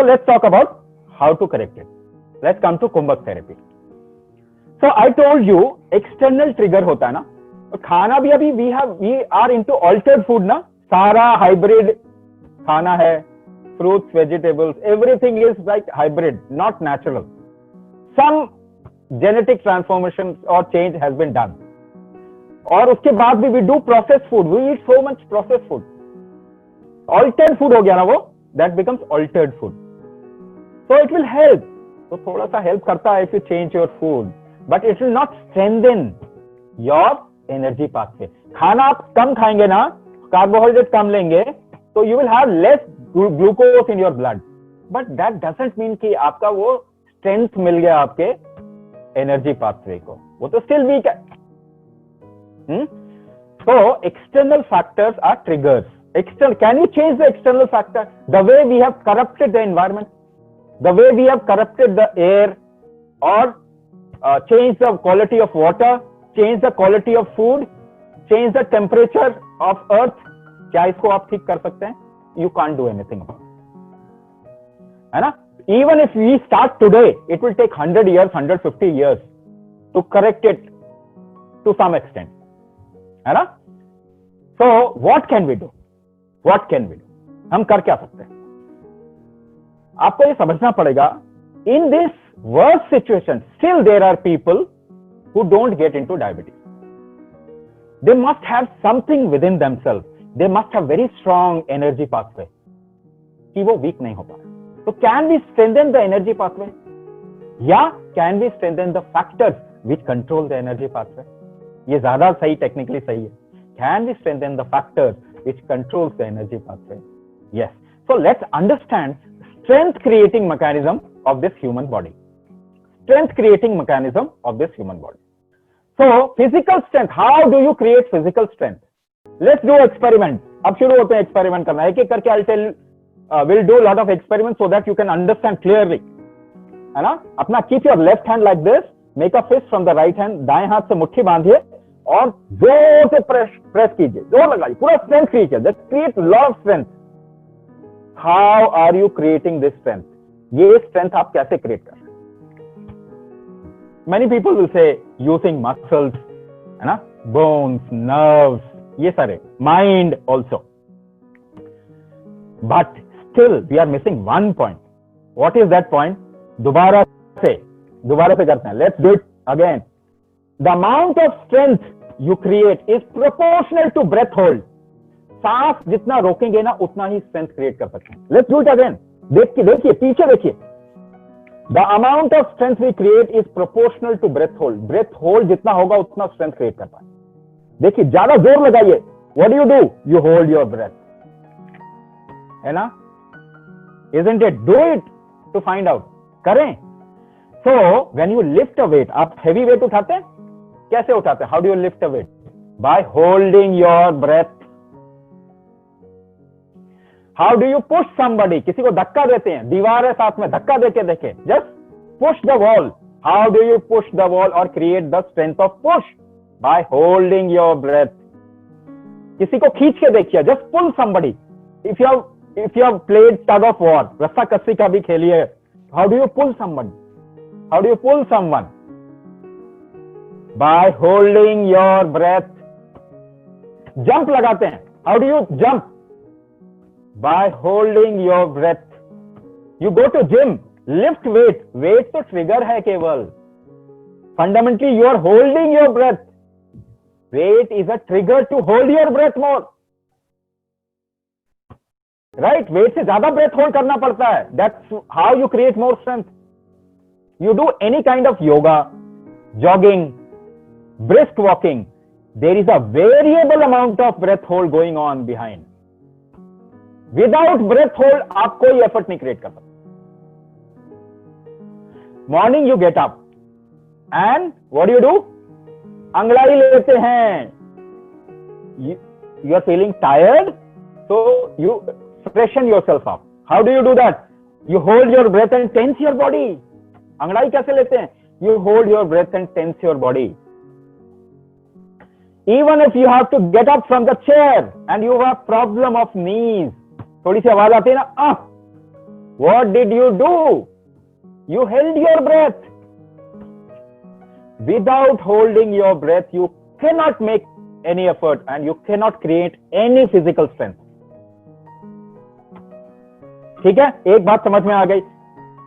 let's talk about how to correct it. Let's come to Kumbhak therapy. So I told you external trigger होता है ना, तो खाना भी अभी we are into altered food ना, सारा hybrid खाना है, fruits, vegetables, everything is like hybrid, not natural. Some genetic transformation or change has been done. और उसके बाद भी we do processed food, we eat so much processed food. Altered food हो गया ना वो, that becomes altered food. So it will help. तो थोड़ा सा help करता है if you change your food, but it will not strengthen your energy pathway. खाना आप कम खाएंगे ना, carbohydrate कम लेंगे, तो you will have less glucose in your blood. But that doesn't mean कि आपका वो strength मिल गया आपके energy pathway को. वो तो still weak है. So external factors are triggers. Can you change the external factor? The way we have corrupted the environment, the way we have corrupted the air, or change the quality of water, change the quality of food, change the temperature of earth. क्या इसको आप ठीक कर सकते हैं? You can't do anything about it. है ना? Even if we start today, it will take 100 years, 150 years to correct it to some extent. है ना? So what can we do? What can we do? हम कर क्या सकते हैं? आपको ये समझना पड़ेगा, in this worst situation, still there are people who don't get into diabetes. They must have something within themselves. They must have very strong energy pathway. कि वो weak नहीं हो पा रहा. So can we strengthen the energy pathway? या can we strengthen the factors which control the energy pathway? ये ज्यादा सही, technically सही है. Can we strengthen the factors which controls the energy pathway? Yes. So let's understand strength creating mechanism of this human body. Strength creating mechanism of this human body. So physical strength, how do you create physical strength? Let's do experiment. अब शुरू होते हैं experiment करना. एक एक करके I'll tell, we'll do a lot of experiments so that you can understand clearly. है ना? अपना keep your left hand like this, make a fist from the right hand, दाएं हाथ से मुट्ठी बांधिए और जोर से प्रेस कीजिए, जोर लगाइए, पूरा स्ट्रेंथ कीजिए. Just create a lot of strength. How are you creating this strength? ये strength आप कैसे create कर रहे हैं? Many people will say using muscles, है ना, bones, nerves, ये सारे, mind also. But still we are missing one point. What is that point? दोबारा से करते हैं. Let's do it again. The amount of strength you create is proportional to breath hold. सांस जितना रोकेंगे ना उतना ही strength create कर सकते हैं. Let's do it again. देखिए पीछे देखिए. The amount of strength we create is proportional to breath hold. Breath hold जितना होगा उतना strength create कर पाए. देखिए ज्यादा जोर लगाइए. What do? You hold your breath. है ना? Isn't it? Do it to find out. करें. So when you lift a weight, आप heavy weight उठाते हैं? कैसे उठाते हैं? How do you lift a weight? By holding your breath. How do you push somebody? किसी को धक्का देते हैं, दीवार है साथ में, धक्का देके देखें. Just push the wall. How do you push the wall or create the strength of push? By holding your breath. किसी को खींच के देखिए. Just pull somebody. If you have played tug of war, रस्सा कस्सी का भी खेलिए. How do you pull somebody? How do you pull someone? By holding your breath. Jump लगाते हैं. How do you jump? By holding your breath. You go to gym, lift weight. Weight तो trigger है केवल. Fundamentally, you are holding your breath. Weight is a trigger to hold your breath more. Right? Weight से ज्यादा breath hold करना पड़ता है. That's how you create more strength. You do any kind of yoga, jogging, brisk walking. There is a variable amount of breath hold going on behind. Without breath hold, आप कोई effort नहीं create कर सकते. Morning you get up and what do? अंगड़ाई लेते हैं. You are feeling tired, so you freshen yourself up. How do you do that? You hold your breath and tense your body. अंगड़ाई कैसे लेते हैं? You hold your breath and tense your body. Even if you have to get up from the chair and you have problem of knees, थोड़ी सी आवाज आती है ना, What did you do? You held your breath. Without holding your breath, you cannot make any effort and you cannot create any physical strength. ठीक है, एक बात समझ में आ गई.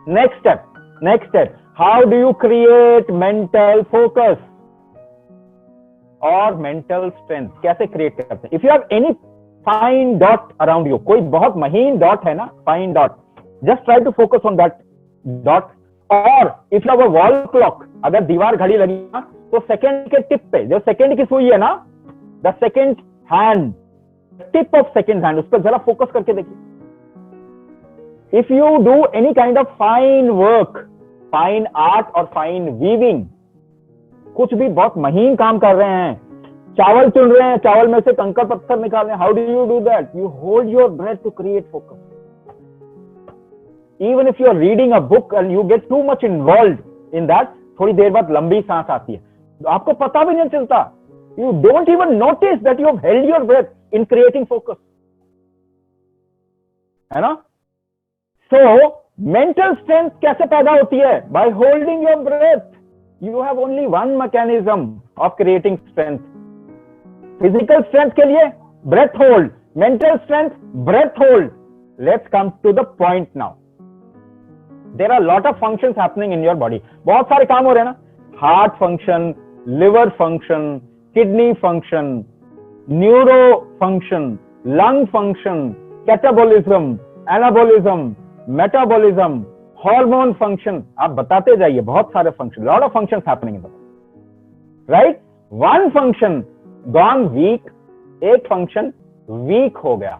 Next step, how do you create mental focus और mental strength? कैसे क्रिएट करते हैं? If you have any fine dot around you, कोई बहुत महीन डॉट है ना, fine dot, just try to focus on that dot. और if you have a wall clock, अगर दीवार घड़ी लगी ना, तो सेकंड के टिप पे, जो सेकंड की सुई है ना, the second hand, tip of second hand, उस पर जरा फोकस करके देखिए. If you do any kind of fine work, fine art or fine weaving, कुछ भी बहुत महीन काम कर रहे हैं, चावल चुन रहे हैं, चावल में से कंकड़ पत्थर निकाल रहे हैं, how do you do that? You hold your breath to create focus. Even if you are reading a book and you get too much involved in that, थोड़ी देर बाद लंबी सांस आती है, तो आपको पता भी नहीं चलता. You don't even notice that you have held your breath in creating focus. है ना? So, mental strength कैसे पैदा होती है? By holding your breath. You have only one mechanism of creating strength. Physical strength के लिए breath hold. Mental strength, breath hold. Let's come to the point now. There are a lot of functions happening in your body. बहुत सारे काम हो रहे हैं ना? Heart function, liver function, kidney function, neuro function, lung function, catabolism, anabolism, metabolism, hormone function, आप बताते जाइए, बहुत सारे function, lot of functions happening in the body, right? One function gone weak, एक फंक्शन वीक हो गया.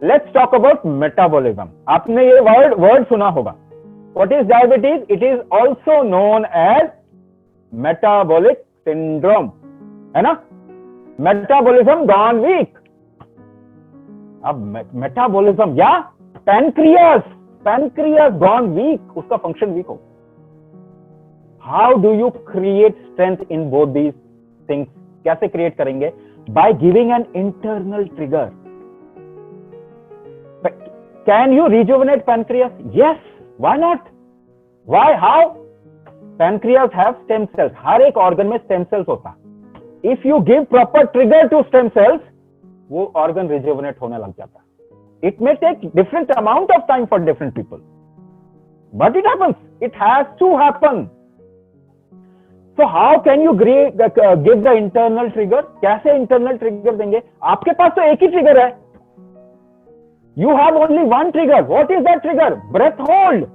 Let's talk about metabolism. आपने ये वर्ड सुना होगा. What is diabetes? It is also known as metabolic syndrome, है ना? Metabolism gone weak. अब मेटाबॉलिज्म या पैनक्रियास गॉन वीक, उसका फंक्शन वीक हो. How do you create strength in both these things? कैसे क्रिएट करेंगे? By giving an internal trigger. Can you rejuvenate pancreas? Yes, why not? Why? How? Pancreas have stem cells. हर एक organ में stem cells होता. If you give proper trigger to stem cells, वो organ rejuvenate होने लग जाता. It may take different amount of time for different people, but it happens. It has to happen. So how can you give the internal trigger? कैसे internal trigger देंगे? आपके पास तो एक ही trigger है. You have only one trigger. What is that trigger? Breath hold.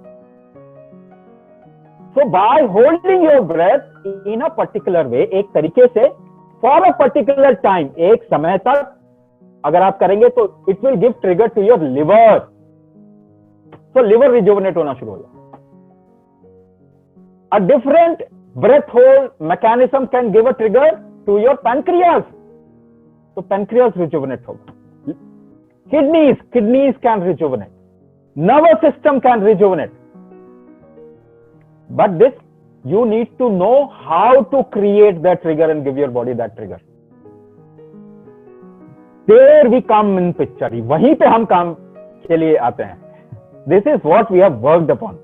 So by holding your breath in a particular way, एक तरीके से, for a particular time, एक समय तक अगर आप करेंगे तो it will give trigger to your liver. तो लिवर रिजुवेनेट होना शुरू हो जाए. A different breath hold mechanism can give a trigger to your pancreas. तो पैनक्रियास रिजुवेनेट होगा. Kidneys can rejuvenate. Nervous system can rejuvenate. But this you need to know how to create that trigger and give your body that trigger. There we come in picture. वहीं पे हम काम के लिए आते हैं. This is what we have worked upon.